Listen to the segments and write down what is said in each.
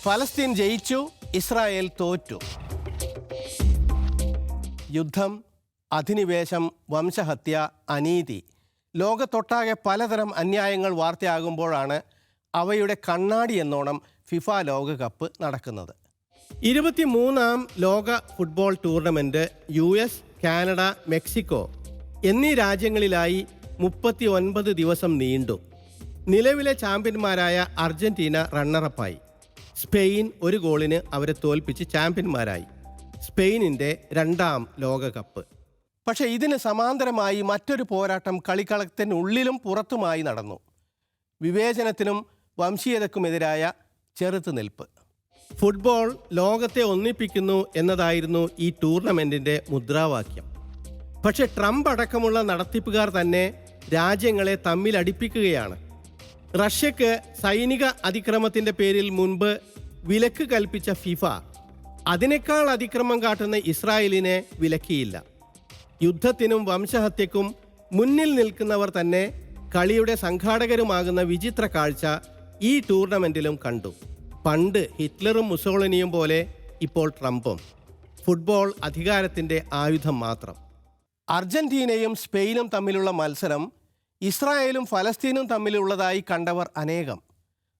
ഫലസ്തീൻ ജയിച്ചു, ഇസ്രായേൽ തോറ്റു. യുദ്ധം, അധിനിവേശം, വംശഹത്യ, അനീതി, ലോകത്തൊട്ടാകെ പലതരം അന്യായങ്ങൾ വാർത്തയാകുമ്പോഴാണ് അവയുടെ കണ്ണാടി എന്നോണം ഫിഫ ലോകകപ്പ് നടക്കുന്നത്. 23ാം ലോക football tournament US, Canada, Mexico എന്നീ രാജ്യങ്ങളിലായി 39 ദിവസം നീണ്ടു. നിലവിലെ ചാമ്പ്യന്മാരായ അർജന്റീന റണ്ണറപ്പായി. സ്പെയിൻ 1 ഗോളിന് അവരെ തോൽപ്പിച്ച് ചാമ്പ്യന്മാരായി. സ്പെയിനിൻ്റെ 2ാം ലോകകപ്പ്. പക്ഷേ ഇതിന് സമാന്തരമായി മറ്റൊരു പോരാട്ടം കളിക്കളത്തിനുള്ളിലും പുറത്തുമായി നടന്നു. വിവേചനത്തിനും വംശീയതക്കുമെതിരായ ചെറുത്തുനിൽപ്പ്. ഫുട്ബോൾ ലോകത്തെ ഒന്നിപ്പിക്കുന്നു എന്നതായിരുന്നു ഈ ടൂർണമെൻറ്റിൻ്റെ മുദ്രാവാക്യം. പക്ഷേ ട്രംപ് അടക്കമുള്ള നടത്തിപ്പുകാർ തന്നെ രാജ്യങ്ങളെ തമ്മിലടിപ്പിക്കുകയാണ്. റഷ്യക്ക് സൈനിക അതിക്രമത്തിൻ്റെ പേരിൽ മുൻപ് വിലക്ക് കൽപ്പിച്ച ഫിഫ അതിനേക്കാൾ അതിക്രമം കാട്ടുന്ന ഇസ്രായേലിനെ വിലക്കിയില്ല. യുദ്ധത്തിനും വംശഹത്യക്കും മുന്നിൽ നിൽക്കുന്നവർ തന്നെ കളിയുടെ സംഘാടകരുമാകുന്ന വിചിത്ര കാഴ്ച ഈ ടൂർണമെൻറ്റിലും കണ്ടു. പണ്ട് ഹിറ്റ്ലറും മുസോളിനിയും പോലെ ഇപ്പോൾ ട്രംപും. ഫുട്ബോൾ അധികാരത്തിൻ്റെ ആയുധം മാത്രം. അർജന്റീനയും സ്പെയിനും തമ്മിലുള്ള മത്സരം ഇസ്രായേലും ഫലസ്തീനും തമ്മിലുള്ളതായി കണ്ടവർ അനേകം.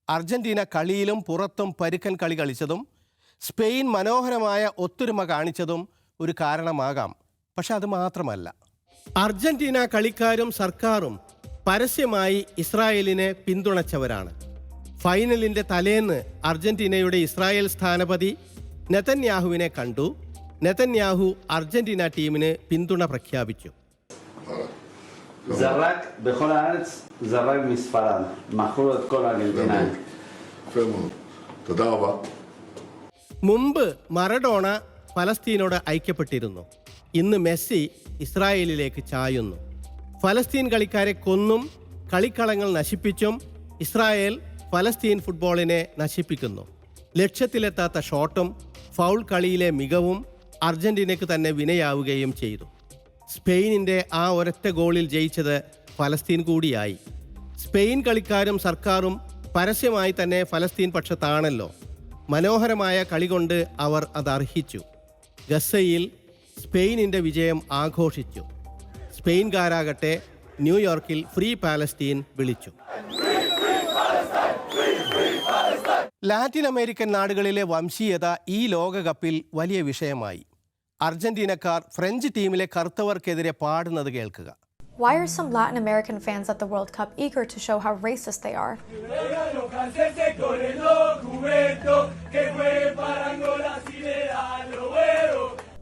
അർജന്റീന കളിയിലും പുറത്തും പരുക്കൻ കളി കളിച്ചതും സ്പെയിൻ മനോഹരമായ ഒത്തൊരുമ കാണിച്ചതും ഒരു കാരണമാകാം. പക്ഷെ അത് മാത്രമല്ല, അർജന്റീന കളിക്കാരും സർക്കാരും പരസ്യമായി ഇസ്രായേലിനെ പിന്തുണച്ചവരാണ്. ഫൈനലിൻ്റെ തലേന്ന് അർജന്റീനയുടെ ഇസ്രായേൽ സ്ഥാനപതി നെതന്യാഹുവിനെ കണ്ടു. നെതന്യാഹു അർജന്റീന ടീമിന് പിന്തുണ പ്രഖ്യാപിച്ചു. זרק בכל הארץ, זרק מספרד, מכרו את כל הארגנטינאים. יפה מאוד. תודה רבה. മുമ്പ് മറഡോണ ഫലസ്തീനോട് ഐക്യപ്പെട്ടിരുന്നു. ഇന്ന് മെസ്സി ഇസ്രായേലിലേക്ക് ചായുന്നു. ഫലസ്തീൻ കളിക്കാരെ കൊന്നും കളിക്കളങ്ങൾ നശിപ്പിച്ചും ഇസ്രായേൽ ഫലസ്തീൻ ഫുട്ബോളിനെ നശിപ്പിക്കുന്നു. ലക്ഷ്യത്തിലെത്താത്ത ഷോട്ടും ഫൗൾ കളിയിലെ മികവും അർജന്റീനയ്ക്ക് തന്നെ വിനയാവുകയും ചെയ്തു. സ്പെയിനിൻ്റെ ആ ഒരൊറ്റ ഗോളിൽ ജയിച്ചത് ഫലസ്തീൻ കൂടിയായി. സ്പെയിൻ കളിക്കാരും സർക്കാരും പരസ്യമായി തന്നെ ഫലസ്തീൻ പക്ഷത്താണല്ലോ. മനോഹരമായ കളി കൊണ്ട് അവർ അത് അർഹിച്ചു. ഗസയിൽ സ്പെയിനിൻ്റെ വിജയം ആഘോഷിച്ചു. സ്പെയിൻകാരാകട്ടെ ന്യൂയോർക്കിൽ ഫ്രീ പാലസ്തീൻ വിളിച്ചു. ലാറ്റിൻ അമേരിക്കൻ നാടുകളിലെ വംശീയത ഈ ലോകകപ്പിൽ വലിയ വിഷയമായി. അർജന്റീനക്കാർ ഫ്രഞ്ച് ടീമിലെ കറുത്തവർക്കെതിരെ പാടുന്നത് കേൾക്കുക. Why are some Latin American fans at the World Cup eager to show how racist they are?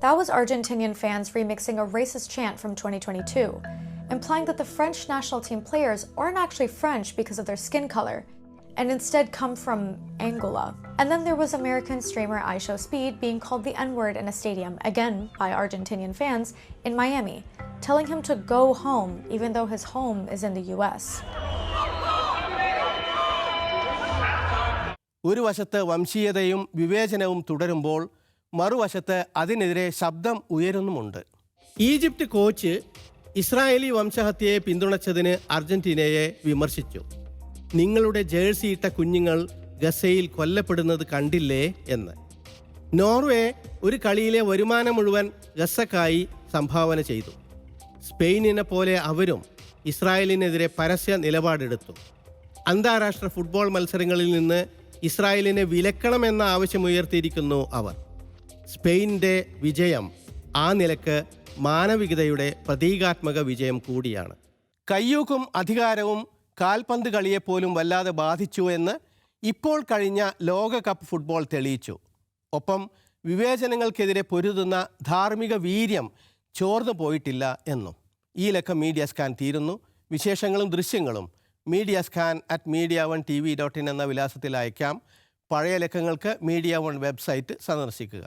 That was Argentinian fans remixing a racist chant from 2022, implying that the French national team players aren't actually French because of their skin color, and instead come from Angola. And then there was American streamer IShowSpeed being called the N-word in a stadium, again by Argentinian fans, in Miami, telling him to go home, even though his home is in the US. ഒരു വശത്ത് വംശീയതയും വിവേചനവും തുടരുമ്പോൾ മറുവശത്ത് അതിനെതിരെ ശബ്ദം ഉയരുന്നുമുണ്ട്. Egypt coach Israeli വംശഹത്യയെ പിന്തുണച്ചതിന് അർജന്റീനയെ വിമർശിച്ചു. നിങ്ങളുടെ jersey ഇട്ട കുഞ്ഞുങ്ങൾ ഗസയിൽ കൊല്ലപ്പെടുന്നത് കണ്ടില്ലേ എന്ന്. നോർവേ ഒരു കളിയിലെ വരുമാനം മുഴുവൻ ഗസക്കായി സംഭാവന ചെയ്തു. സ്പെയിനിനെ പോലെ അവരും ഇസ്രായേലിനെതിരെ പരസ്യ നിലപാടെടുത്തു. അന്താരാഷ്ട്ര ഫുട്ബോൾ മത്സരങ്ങളിൽ നിന്ന് ഇസ്രായേലിനെ വിലക്കണമെന്ന ആവശ്യമുയർത്തിയിരിക്കുന്നു അവർ. സ്പെയിനിൻ്റെ വിജയം ആ നിലക്ക് മാനവികതയുടെ പ്രതീകാത്മക വിജയം കൂടിയാണ്. കയ്യൂക്കും അധികാരവും കാൽപന്ത് കളിയെപ്പോലും വല്ലാതെ ബാധിച്ചു എന്ന് ഇപ്പോൾ കഴിഞ്ഞ ലോകകപ്പ് ഫുട്ബോൾ തെളിയിച്ചു. ഒപ്പം വിവേചനങ്ങൾക്കെതിരെ പൊരുതുന്ന ധാർമ്മിക വീര്യം ചോർന്നു പോയിട്ടില്ല എന്നും. ഈ ലക്കം മീഡിയ സ്കാൻ തീരുന്നു. വിശേഷങ്ങളും ദൃശ്യങ്ങളും mediascan@media1tv.in എന്ന വിലാസത്തിൽ അയക്കാം. പഴയ ലക്കങ്ങൾക്ക് media1 വെബ്സൈറ്റ് സന്ദർശിക്കുക.